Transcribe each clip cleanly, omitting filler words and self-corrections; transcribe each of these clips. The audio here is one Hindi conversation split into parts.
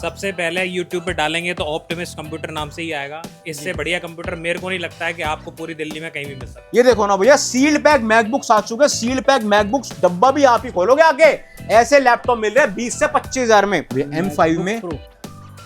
सबसे पहले YouTube पे डालेंगे तो ऑप्टिमिस्ट कंप्यूटर नाम से ही आएगा। इससे बढ़िया कंप्यूटर मेरे को नहीं लगता है कि आपको पूरी दिल्ली में कहीं भी मिल सकता है। ये देखो ना भैया, सील्ड पैक मैकबुक्स आ चुके हैं। सील्ड पैक मैकबुक्स डब्बा भी आप ही खोलोगे आगे, ऐसे लैपटॉप मिल रहे हैं 20 से 25 हजार में। M5 में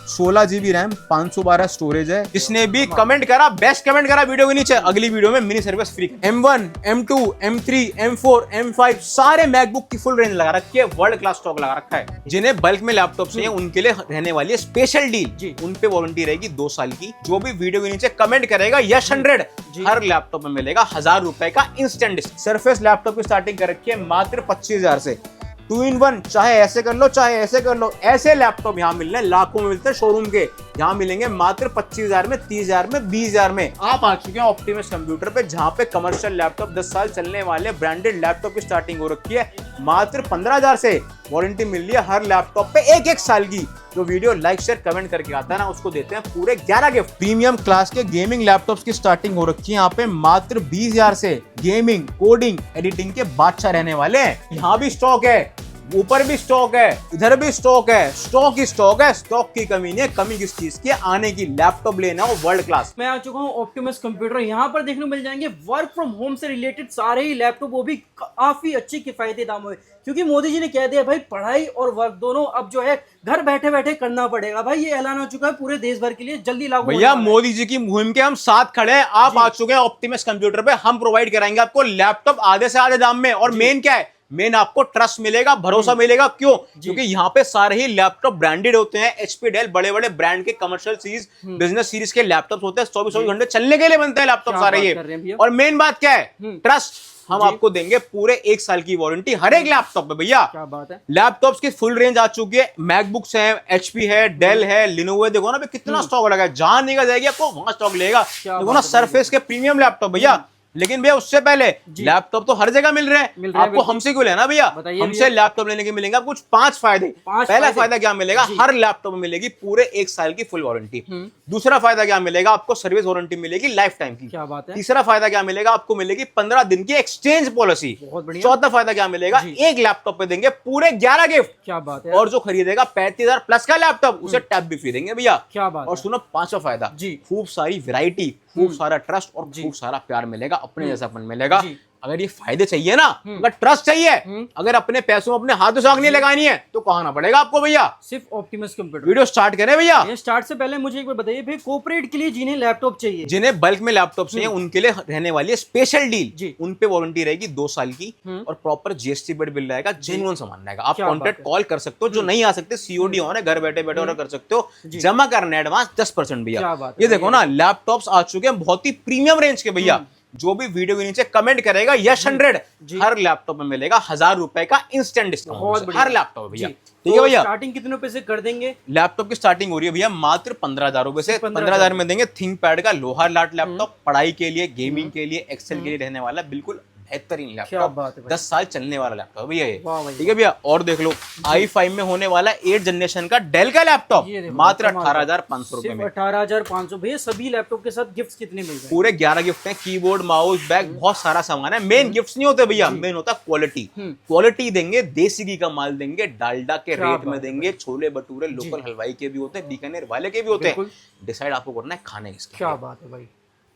16 GB रैम, 512 स्टोरेज है। जिसने भी कमेंट करा, बेस्ट कमेंट करा वीडियो के नीचे, अगली वीडियो में mini service free. M1, M2, M3, M4, M5 सारे मैकबुक की फुल रेंज लगा रखी है, वर्ल्ड क्लास स्टॉक लगा रखा है। जिन्हें बल्क में लैपटॉप चाहिए उनके लिए रहने वाली है स्पेशल डील। उन पे वारंटी रहेगी 2 साल की। जो भी वीडियो के नीचे कमेंट करेगा यश 100, हर लैपटॉप में मिलेगा 1000 रुपए का इंस्टेंट डिस्काउंट। सरफेस लैपटॉप की स्टार्टिंग कर रखी है मात्र 25,000 से। 2-in-1, चाहे ऐसे कर लो चाहे ऐसे कर लो, ऐसे लैपटॉप यहाँ मिल रहे हैं, लाखों में मिलते हैं शोरूम के। यहाँ मिलेंगे मात्र 25,000 में, 30,000 में, 20,000 में। आप आ चुके हैं ऑप्टिमस कंप्यूटर पे, जहाँ पे कमर्शियल लैपटॉप 10 साल चलने वाले ब्रांडेड लैपटॉप की स्टार्टिंग हो रखी है मात्र 15,000 से। वारंटी मिल रही है हर लैपटॉप पे 1 साल की। जो वीडियो लाइक शेयर कमेंट करके आता है ना, उसको देते हैं पूरे 11 गिफ्ट। प्रीमियम क्लास के गेमिंग लैपटॉप्स की स्टार्टिंग हो रखी है यहाँ पे मात्र 20,000 से। गेमिंग, कोडिंग, एडिटिंग के बादशाह रहने वाले हैं। यहाँ भी स्टॉक है, ऊपर भी स्टॉक है, इधर भी स्टॉक है, स्टॉक ही स्टॉक है। स्टॉक की कमी नहीं है, कमी किस चीज की? आने की। लैपटॉप लेना हो वर्ल्ड क्लास। मैं आ चुका हूँ ऑप्टिमस कंप्यूटर। यहाँ पर देखने को मिल जाएंगे वर्क फ्रॉम होम से रिलेटेड सारे ही लैपटॉप, वो भी काफी अच्छे किफायती दामों में। क्योंकि मोदी जी ने कह दिया भाई, पढ़ाई और वर्क दोनों अब जो है घर बैठे बैठे करना पड़ेगा। भाई ये ऐलान हो चुका है पूरे देश भर के लिए, जल्दी लागू होने भैया वाला है। मोदी जी की मुहिम के हम साथ खड़े हैं। आप आ चुके हैं ऑप्टिमस कंप्यूटर पे, हम प्रोवाइड कराएंगे आपको लैपटॉप आधे से आधे दाम में। और मेन क्या है? मेन आपको ट्रस्ट मिलेगा, भरोसा मिलेगा। क्यों? क्योंकि यहाँ पे सारे ही लैपटॉप ब्रांडेड होते हैं। HP, डेल, बड़े बड़े ब्रांड के कमर्शियल सीरीज, बिजनेस सीरीज के लैपटॉप होते हैं। 24 घंटे चलने के लिए बनते हैं लैपटॉप सारे ये। और मेन बात क्या है? ट्रस्ट। हम आपको देंगे पूरे 1 साल की वारंटी हर एक लैपटॉप पे। भैया क्या बात है, लैपटॉप्स की फुल रेंज आ चुकी है। मैकबुक्स हैं, HP है, डेल है, लिनोवो है। देखो ना कितना स्टॉक लगा है, जहां निकल जाएगी आपको वहां स्टॉक लेगा। देखो ना सरफेस के प्रीमियम लैपटॉप भैया। लेकिन भैया उससे पहले लैपटॉप तो हर जगह मिल रहे हैं, आपको हमसे क्यों लेना भैया? हमसे लैपटॉप लेने के मिलेंगे आपको कुछ 5 फायदे। पहला फायदा क्या मिलेगा? हर लैपटॉप में मिलेगी पूरे 1 साल की फुल वारंटी। दूसरा फायदा क्या मिलेगा? आपको सर्विस वारंटी मिलेगी लाइफ टाइम की। क्या बात है। तीसरा फायदा क्या मिलेगा? आपको मिलेगी 15 दिन की एक्सचेंज पॉलिसी। चौथा फायदा क्या मिलेगा? एक लैपटॉप पे देंगे पूरे 11 गिफ्ट। क्या बात है। और जो खरीदेगा 35,000 प्लस का लैपटॉप, उसे टैब भी फ्री देंगे भैया। क्या बात। और सुनो 5वां फायदा, जी, खूब सारी वैरायटी, खूब सारा ट्रस्ट और खूब सारा प्यार मिलेगा, अपने जैसापन मिलेगा। अगर ये फायदे चाहिए ना, अगर ट्रस्ट चाहिए, अगर अपने पैसों अपने हाथों से आग नहीं लगानी है, तो कहां ना पड़ेगा आपको भैया। सिर्फ ऑप्टिमस कंप्यूटर। वीडियो स्टार्ट करें भैया। ये स्टार्ट से पहले मुझे एक बार बताइए भाई, कॉर्पोरेट के लिए जिन्हें लैपटॉप चाहिए, जिन्हें बल्क में लैपटॉप चाहिए, उनके लिए रहने वाली है स्पेशल डील। उन पे वारंटी रहेगी 2 साल की और प्रॉपर GST बिल रहेगा, जेन्युइन सामान रहेगा। आप कॉन्टैक्ट कॉल कर सकते हो, जो नहीं आ सकते COD ऑन है, घर बैठे बैठे ऑर्डर कर सकते हो। जमा करना एडवांस 10% भैया। ये देखो ना लैपटॉप्स आ चुके हैं बहुत ही प्रीमियम रेंज के भैया। जो भी वीडियो के नीचे कमेंट करेगा यश 100, हर लैपटॉप में मिलेगा 1000 रुपए का इंस्टेंट डिस्काउंट। हर लैपटॉप भैया, ठीक है भैया। स्टार्टिंग कितने रुपए से कर देंगे? लैपटॉप की स्टार्टिंग हो रही है भैया मात्र 15,000 रुपए से। 15,000 में देंगे थिंकपैड का लोहा लाट लैपटॉप, पढ़ाई के लिए, गेमिंग के लिए, एक्सेल के लिए रहने वाला बिल्कुल बेहतरीन लैपटॉप, 10 साल चलने वाला लैपटॉप भैया ये, ठीक है भैया। और देख लो i5 में होने वाला 8 जनरेशन का डेल का लैपटॉप मात्र 18,500 रुपए में। 18,500 भैया। सभी लैपटॉप के साथ गिफ्ट कितने मिल रहे हैं? पूरे 11 गिफ्ट हैं, कीबोर्ड, माउस, बैग, बहुत सारा सामान है। मेन गिफ्ट्स नहीं होते भैया, मेन होता क्वालिटी। क्वालिटी देंगे, देसी घी का माल देंगे, डालडा के रेट में देंगे। छोले भटूरे लोकल हलवाई के भी होते हैं, बीकानेर वाले के भी होते हैं। डिसाइड आपको करना है खाने किसके। क्या बात है भाई।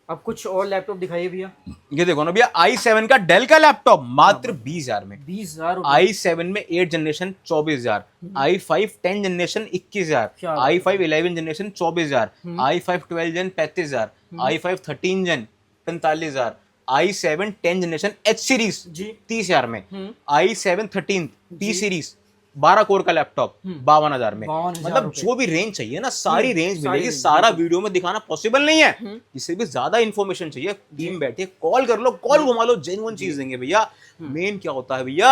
अब कुछ और लैपटॉप दिखाइए भैया। ये देखो ना भैया, i7 का डेल का लैपटॉप मात्र 20,000 में। 20,000। i7 में 8 generation 24,000, i5 10 generation 21,000, i5 11 generation 24,000, i5 12 जन 35,000, i5 13 जन 45,000, i7 10 जनरेशन H सीरीज 30,000 में, i7 13 P सीरीज 12 कोर का लैपटॉप 52,000 में। मतलब जो भी रेंज चाहिए ना, सारी रेंज मिलेगी। सारा वीडियो में दिखाना पॉसिबल नहीं है। इससे भी ज्यादा इन्फॉर्मेशन चाहिए, टीम बैठे कॉल कर लो, कॉल घुमा लो, जेन्युइन चीज देंगे भैया। मेन क्या होता है भैया,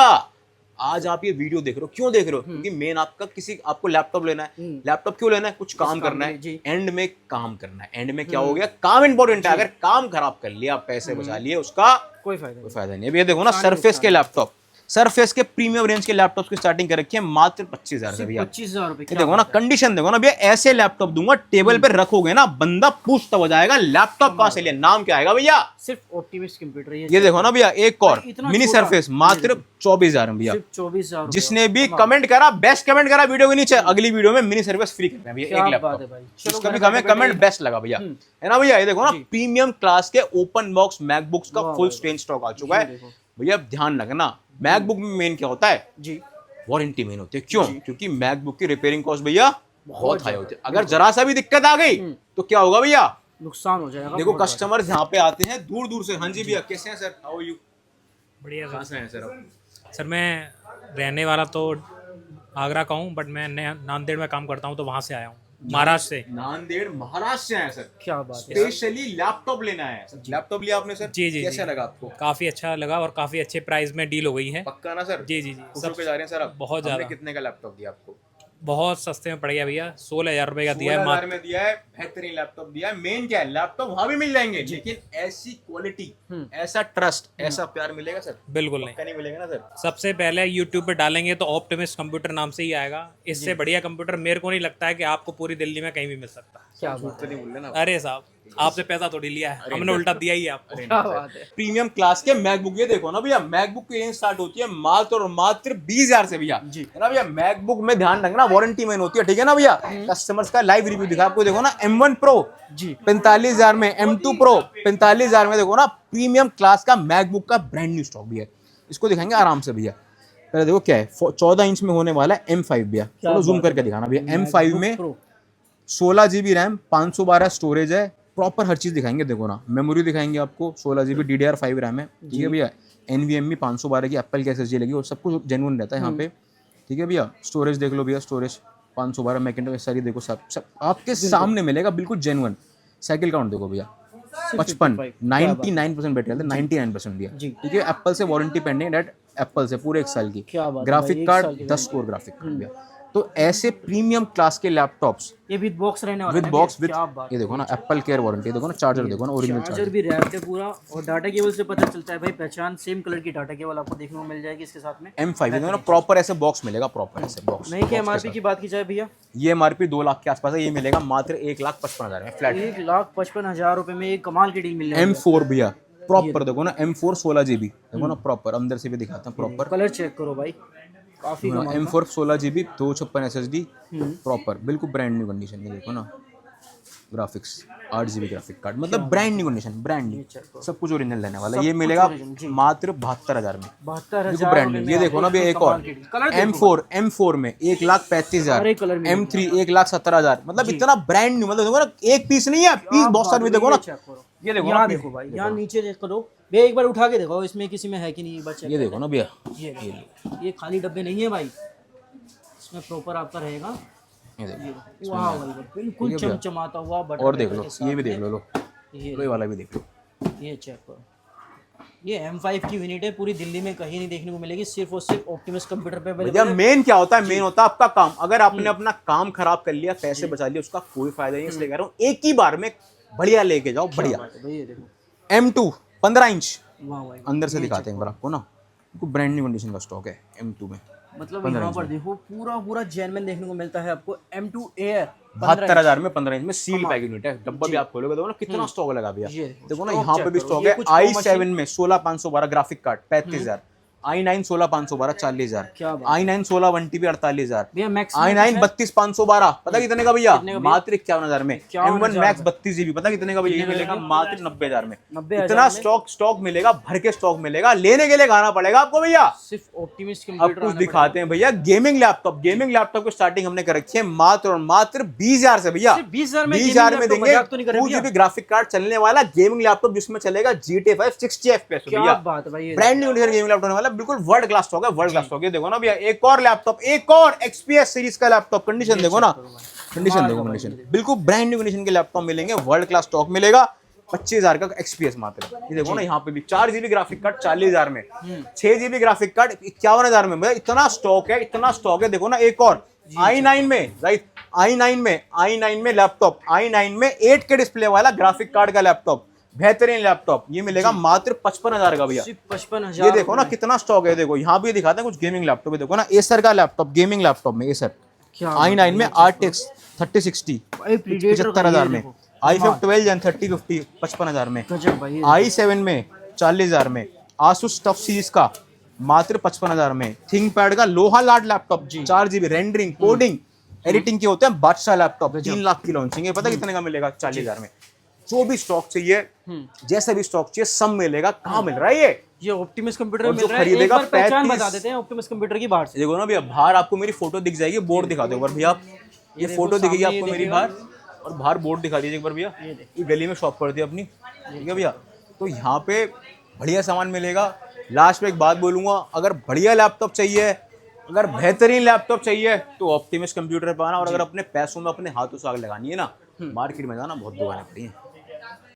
आज आप ये वीडियो देख रहे हो, क्यों देख रहे हो? क्योंकि मेन आपको लैपटॉप लेना है। लैपटॉप क्यों लेना है? कुछ काम करना है, एंड में काम करना है। एंड में क्या हो गया? काम इंपॉर्टेंट है। अगर काम खराब कर लिया, पैसे बचा लिए, उसका कोई फायदा नहीं। अभी ये देखो ना सरफेस के लैपटॉप, सरफेस के प्रीमियम रेंज के लैपटॉप की स्टार्टिंग कर रखी है मात्र 25,000 से भैया। 25,000 रुपए। ये देखो ना कंडीशन देखो ना भैया, ऐसे लैपटॉप दूंगा टेबल पे रखोगे ना बंदा पूछता हो जाएगा लैपटॉप कहाँ से लिया, नाम क्या आएगा भैया? सिर्फ ऑप्टिमिस्ट कंप्यूटर। ये देखो ना भैया एक और इतना मिनी छोटा। सरफेस मात्र 24,000 में भैया। सिर्फ 24,000। जिसने भी कमेंट करा बेस्ट कमेंट करा वीडियो के नीचे, अगली वीडियो में मिनी सर्विस फ्री कर रहे हैं भैया एक क्या बात है लैपटॉप। भाई। जिसका भी हमें कमेंट बेस्ट लगा भैया, है ना भैया? ये देखो ना प्रीमियम क्लास के ओपन बॉक्स मैकबुक्स का फुल स्ट्रेंज स्टॉक आ चुका है भैया। ध्यान रखना मैकबुक में मेन क्या होता है जी, वारंटी मेन होती है। क्यों? क्योंकि मैकबुक की रिपेयरिंग कॉस्ट भैया बहुत हाई होती है। अगर जरा सा भी दिक्कत आ गई तो क्या होगा भैया? नुकसान हो जाएगा। देखो कस्टमर यहाँ पे आते हैं दूर दूर से। हाँ जी भैया कैसे हैं सर? How are you? बढ़िया कहाँ से हैं सर आप? सर मैं रहने वाला तो आगरा का हूँ, बट मैं नांदेड़ में काम करता हूँ, तो वहाँ से आया हूँ, महाराष्ट्र से। नांदेड़ महाराष्ट्र से हैं सर। क्या बात है। स्पेशली लैपटॉप लेना है सर। लैपटॉप लिया आपने सर? जी जी कैसा जी। लगा आपको? काफ़ी अच्छा लगा और काफ़ी अच्छे प्राइस में डील हो गई है। पक्का ना सर? जी जी जी। सब पे जा रहे हैं सर आप? बहुत हमने ज़्यादा। कितने का लैपटॉप दिया आपको? बहुत सस्ते में पड़ गया भैया, 16,000 रुपये का दिया है 16,000 में दिया है। बेहतरीन लैपटॉप दिया है। मेन क्या है, लैपटॉप वहां भी मिल जाएंगे लेकिन ऐसी क्वालिटी, ऐसा ट्रस्ट, ऐसा प्यार मिलेगा सर? बिल्कुल नहीं। पक्का नहीं मिलेगा ना सर? सबसे पहले YouTube पे डालेंगे तो ऑप्टिमिस्ट कंप्यूटर नाम से ही आएगा। इससे बढ़िया कंप्यूटर मेरे को नहीं लगता है कि आपको पूरी दिल्ली में कहीं भी मिल सकता है। क्या झूठ बात तो नहीं बोल रहे ना? अरे साहब आपसे पैसा थोड़ी लिया है, हमने उल्टा दिया ही है आपको। क्या बात है। प्रीमियम क्लास के मैकबुक ये देखो ना भैया, मैकबुक की रेंज स्टार्ट होती है मात्र और मात्र 20,000 से भैया, है ना भैया? मैकबुक में ध्यान रखना वारंटी मेन होती है, ठीक है ना भैया? कस्टमर्स का लाइव रिव्यू दिखा आपको। देखो ना M1 Pro जी 45,000 में, M2 Pro 45,000 में। देखो ना प्रीमियम क्लास का मैकबुक का ब्रांड न्यू स्टॉक भी है। इसको दिखाएंगे आराम से भैया। पहले देखो क्या है, 14 इंच में होने वाला है M5 भैया। चलो जूम करके दिखाना भैया। M5 में 16 GB रैम, 512 स्टोरेज है, प्रॉपर हर चीज दिखाएंगे। देखो ना मेमोरी दिखाएंगे आपको, 16 GB DDR5 रैम है, ठीक है भैया? NVMe 512 की एप्पल की SSD लगी और सब कुछ जेन्युइन रहता है यहाँ पे, ठीक है भैया? स्टोरेज देख लो भैया, स्टोरेज 512 मैकेनिकल सारी देखो, सब आपके सामने मिलेगा बिल्कुल जेन्युइन। साइकिल काउंट देखो भैया 55, 99% बैटरी हेल्थ है, 99% भैया, ठीक है? एप्पल से वारंटी पेंडिंग डेट एप्पल से पूरे 1 साल की। क्या बात है ग्राफिक भाई, कार्ड 1 साल की 10 कोर ग्राफिक कार्ड भैया। तो ऐसे प्रीमियम क्लास के लैपटॉप्स ये विद बॉक्स रहने वाला विद है बॉक्स भैया। विद, क्या बात ये देखो ना एप्पल केयर वारंटी, देखो ना चार्जर देखो ना ओरिजिनल चार्जर चार्जर। भी रैप्ड है पूरा और डाटा केबल से पता चलता है भाई पहचान। सेम कलर की डाटा केबल आपको देखने को मिल जाएगी इसके साथ में। M5 देखो ना प्रॉपर ऐसे बॉक्स मिलेगा, प्रॉपर ऐसे बॉक्स। नहीं कि MRP की बात की जाए भैया, ये MRP 2 लाख के आसपास है, ये मिलेगा मात्र 1,55,000 में फ्लैट। 1,55,000 रुपए में एक कमाल की डील मिल रही है। M4 भैया प्रॉपर देखो ना, M4 16 GB देखो ना प्रॉपर, अंदर से भी दिखाता हूँ प्रॉपर। कलर चेक करो भाई, काफी कमाल। M4 16 GB 256 SSD प्रॉपर बिल्कुल ब्रांड न्यू कंडीशन में। देखो ना ग्राफिक्स 8 GB ग्राफिक कार्ड, मतलब brand new condition, brand new सब कुछ ओरिजिनल रहने वाला है। ये मिलेगा मात्र 72,000 में, 72,000 ब्रांड न्यू। ये देखो ना भैया एक और M4 में 1,35,000, M3 1,70,000, मतलब इतना ब्रांड न्यू। मतलब देखो ना एक पीस नहीं है, पीस बहुत सारे। देखो ना ये देखो यहाँ ना, देखो भाई, यहाँ नीचे चेक करो भैया, एक बार उठा के देखो इसमें किसी में है कि नहीं, एक बार चेक। ये देखो ना भैया, ये खाली डब्बे नहीं है भाई, इसमें प्रॉपर आपका रहेगा। ये देखो। वाह भाई बिल्कुल चमचमाता हुआ बटन। और देख लो ये भी देख लो, लो ये ये वाला भी देख लो, ये चेक करो। ये M5 की यूनिट है, पूरी दिल्ली में कहीं नहीं देखने को मिलेगी, सिर्फ और सिर्फ ऑप्टिमस कंप्यूटर पे भैया। मेन क्या होता है, मेन होता है आपका काम। अगर आपने अपना काम खराब कर लिया, पैसे बचा लिए, उसका कोई फायदा नहीं। इसलिए कह रहा हूँ एक ही बार में बढ़िया लेके जाओ, बढ़िया। भाई ये देखो M2 15 इंच वाह भाई, अंदर से दिखाते हैं एक बार आपको ना, ब्रांड न्यू कंडीशन का स्टॉक है M2 में। मतलब यहाँ पर देखो पूरा जेन्युइन देखने को मिलता है आपको। M2 Air 72,000 में 15 इंच में सील पैक यूनिट है। डब्बा भी आप खोलोगे देखो ना कितना स्टॉक लगा भैया। देखो ना यहाँ पे भी स्टॉक है। i7 में 16,512 graphic card 35,000, i9 16,512 40,000, i9 16 1TB 48,000, i9 32,512 पता कितने का भैया? मात्र 51,000 में। M1 Max 32 GB पता कितने का भैया? ये मिलेगा मात्र 90,000 में। इतना स्टॉक मिलेगा, भर के स्टॉक मिलेगा। लेने के लिए आना पड़ेगा आपको भैया। सिर्फ ऑप्टिमिस्ट अब कुछ दिखाते हैं भैया। गेमिंग लैपटॉप की स्टार्टिंग हमने कर रखी है मात्र और मात्र 20,000 से भैया। 20,000 में देंगे 2 GB ग्राफिक कार्ड चलने वाला गेमिंग लैपटॉप, जिसमें चलेगा GTA 5 60 FPS भैया। ब्रांड न्यू गेमिंग लैपटॉप होने वाला, बिल्कुल वर्ल्ड क्लास स्टॉक है, वर्ल्ड क्लास स्टॉक है। देखो ना भैया एक और लैपटॉप, एक और XPS सीरीज का लैपटॉप। कंडीशन देखो ना, कंडीशन देखो, कंडीशन बिल्कुल ब्रांड न्यू कंडीशन के लैपटॉप मिलेंगे, वर्ल्ड क्लास स्टॉक मिलेगा। 25,000 का XPS मात्र। ये देखो ना यहाँ पे भी 4 GB ग्राफिक कार्ड 40,000 में, 6 GB ग्राफिक कार्ड 51,000 में। मतलब इतना स्टॉक है, इतना स्टॉक है। देखो ना एक और i9 में, राइट, i9 में लैपटॉप, i9 में 8K डिस्प्ले वाला ग्राफिक कार्ड का लैपटॉप बेहतरीन लैपटॉप ये मिलेगा मात्र 55,000 का भैया। सिर्फ 55,000 ये देखो ना कितना स्टॉक है, देखो यहाँ भी दिखाते हैं कुछ गेमिंग लैपटॉप है, देखो ना एसर का लैपटॉप, गेमिंग लैपटॉप में एसर क्या i9 में RTX 3060 भाई Predator का 75,000 ये में, देखो, i5 12 Gen 3050 55,000 में, गजब भाई। i7 में 40,000 में, Asus टफ सीरीज का मात्र 55,000 में, थिंकपैड का लोहा लाट laptop 4GB rendering coding editing के होते हैं बादशाह लैपटॉप 3 लाख की लॉन्चिंग है, पता कितने का मिलेगा 40,000 में। जो भी स्टॉक चाहिए जैसा भी स्टॉक चाहिए सब मिलेगा। कहाँ मिल रहा है ये ऑप्टिमस कंप्यूटर और मिल जो रहा है। एक खरीदेगा बार पहचान 35 बता देते हैं ऑप्टिमस कंप्यूटर की बाहर से। देखो ना भैया बाहर आपको मेरी फोटो दिख जाएगी, बोर्ड दिखा दो एक बार भैया आप, ये देखो फोटो दिखेगी सामने आपको ये मेरी देखिएगा। बाहर, और बाहर बोर्ड दिखा दीजिए एक बार भैया, ये गली में शॉप पड़ती है अपनी, ठीक है भैया। तो यहाँ पे बढ़िया सामान मिलेगा। लास्ट में एक बात बोलूंगा, अगर बढ़िया लैपटॉप चाहिए, अगर बेहतरीन लैपटॉप चाहिए तो ऑप्टिमस कंप्यूटर पे आना, और अगर अपने पैसों में अपने हाथों से आग लगानी है ना, मार्केट में जाना, बहुत दुकानें पड़ी हैं।